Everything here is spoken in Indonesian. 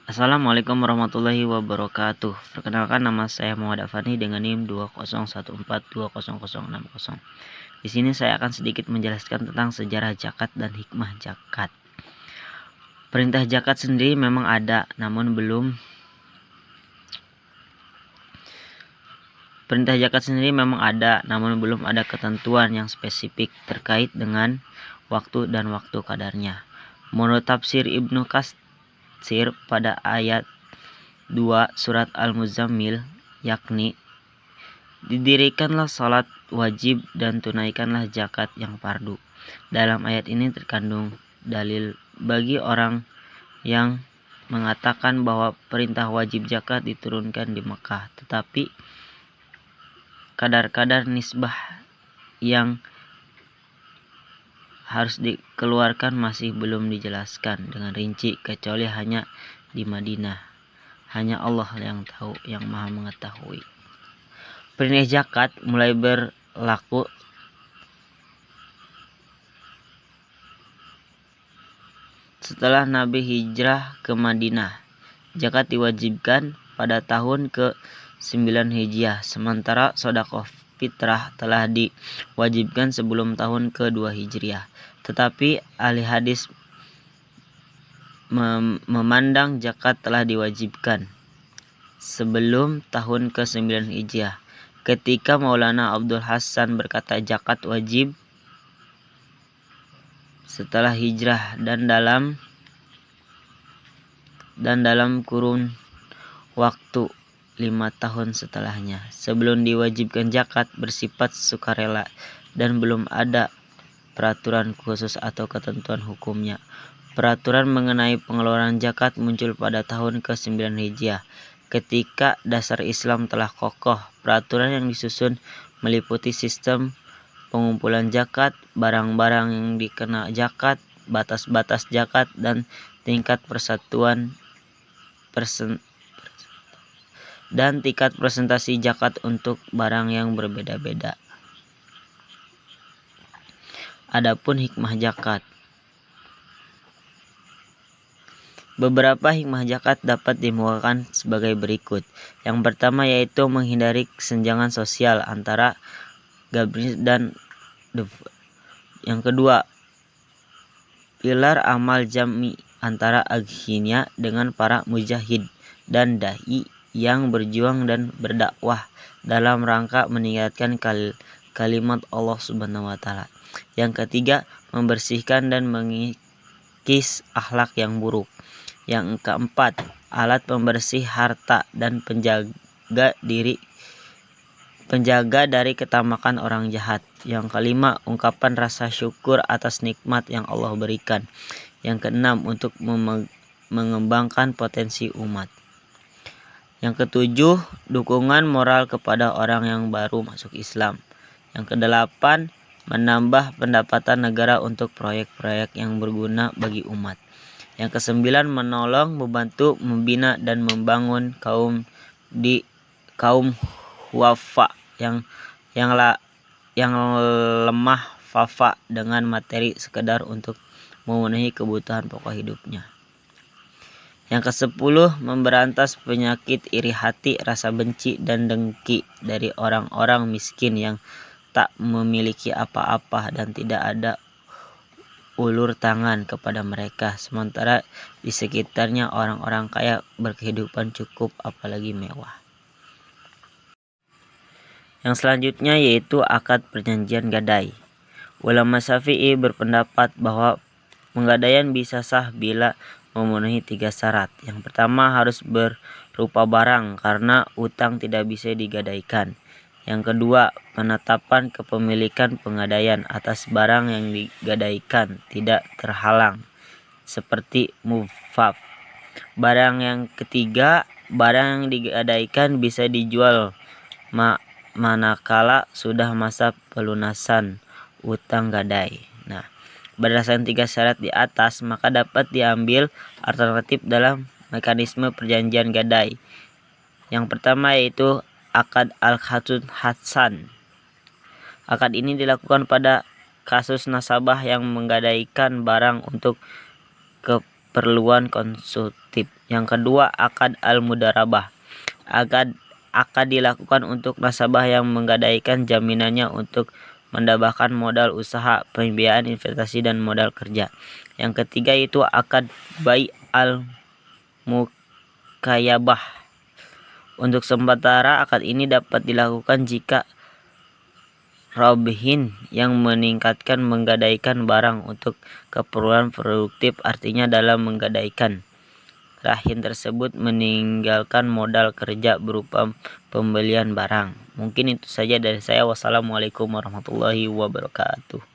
Assalamualaikum warahmatullahi wabarakatuh. Perkenalkan, nama saya Muhammad Afani dengan NIM 201420060. Di sini saya akan sedikit menjelaskan tentang sejarah zakat dan hikmah zakat. Perintah zakat sendiri memang ada, namun belum ada ketentuan yang spesifik terkait dengan waktu dan waktu kadarnya. Menurut tafsir Ibnu Katsir pada ayat 2 surat Al-Muzammil, yakni didirikanlah salat wajib dan tunaikanlah zakat yang fardu. Dalam ayat ini terkandung dalil bagi orang yang mengatakan bahwa perintah wajib zakat diturunkan di Mekah, tetapi kadar-kadar nisbah yang harus dikeluarkan masih belum dijelaskan dengan rinci, kecuali hanya di Madinah. Hanya Allah yang tahu, yang Maha mengetahui. Perintah zakat mulai berlaku setelah Nabi hijrah ke Madinah. Zakat diwajibkan pada tahun ke-9 Hijriah, sementara sedekah fitrah telah diwajibkan sebelum tahun ke-2 Hijriah. Tetapi ahli hadis memandang zakat telah diwajibkan sebelum tahun ke-9 Hijriah. Ketika Maulana Abdul Hasan berkata zakat wajib setelah hijrah dan dalam kurun waktu 5 tahun setelahnya. Sebelum diwajibkan zakat bersifat sukarela dan belum ada peraturan khusus atau ketentuan hukumnya. Peraturan mengenai pengeluaran zakat muncul pada tahun ke-9 Hijriah. Ketika dasar Islam telah kokoh, peraturan yang disusun meliputi sistem pengumpulan zakat, barang-barang yang dikena zakat, batas-batas zakat, dan tingkat presentasi zakat untuk barang yang berbeda-beda. Adapun hikmah zakat. Beberapa hikmah zakat dapat dimuatkan sebagai berikut. Yang pertama yaitu menghindari kesenjangan sosial antara gabris dan Yang kedua, pilar amal jami antara aghnia dengan para mujahid dan dai yang berjuang dan berdakwah dalam rangka meningkatkan kalimat Allah Subhanahu wa taala. Yang ketiga, membersihkan dan mengikis akhlak yang buruk. Yang keempat, alat pembersih harta dan penjaga dari ketamakan orang jahat. Yang kelima, ungkapan rasa syukur atas nikmat yang Allah berikan. Yang keenam, untuk mengembangkan potensi umat. Yang ketujuh, dukungan moral kepada orang yang baru masuk Islam. Yang kedelapan, menambah pendapatan negara untuk proyek-proyek yang berguna bagi umat. Yang kesembilan, menolong, membantu, membina dan membangun kaum huwafa yang lemah fafa dengan materi sekedar untuk memenuhi kebutuhan pokok hidupnya. Yang kesepuluh, memberantas penyakit iri hati, rasa benci dan dengki dari orang-orang miskin yang tak memiliki apa-apa dan tidak ada ulur tangan kepada mereka, sementara di sekitarnya orang-orang kaya berkehidupan cukup apalagi mewah. Yang selanjutnya yaitu akad perjanjian gadai. Ulama Syafi'i berpendapat bahwa penggadaian bisa sah bila memenuhi 3 syarat. Yang pertama, harus berupa barang karena utang tidak bisa digadaikan. Yang kedua, penetapan kepemilikan penggadaian atas barang yang digadaikan tidak terhalang, seperti mufaf. Barang yang ketiga, barang yang digadaikan bisa dijual manakala sudah masa pelunasan utang gadai. Nah, berdasarkan 3 syarat di atas, maka dapat diambil alternatif dalam mekanisme perjanjian gadai. Yang pertama yaitu akad al-khatun hasan. Akad ini dilakukan pada kasus nasabah yang menggadaikan barang untuk keperluan konsumtif. Yang kedua, akad al-mudarabah. Akad dilakukan untuk nasabah yang menggadaikan jaminannya untuk mendapatkan modal usaha, pembiayaan investasi, dan modal kerja. Yang ketiga itu akad bai al-mukayabah. Untuk sementara akad ini dapat dilakukan jika Rabihin yang meningkatkan menggadaikan barang untuk keperluan produktif, artinya dalam menggadaikan rahin tersebut meninggalkan modal kerja berupa pembelian barang. Mungkin itu saja dari saya. Wassalamualaikum warahmatullahi wabarakatuh.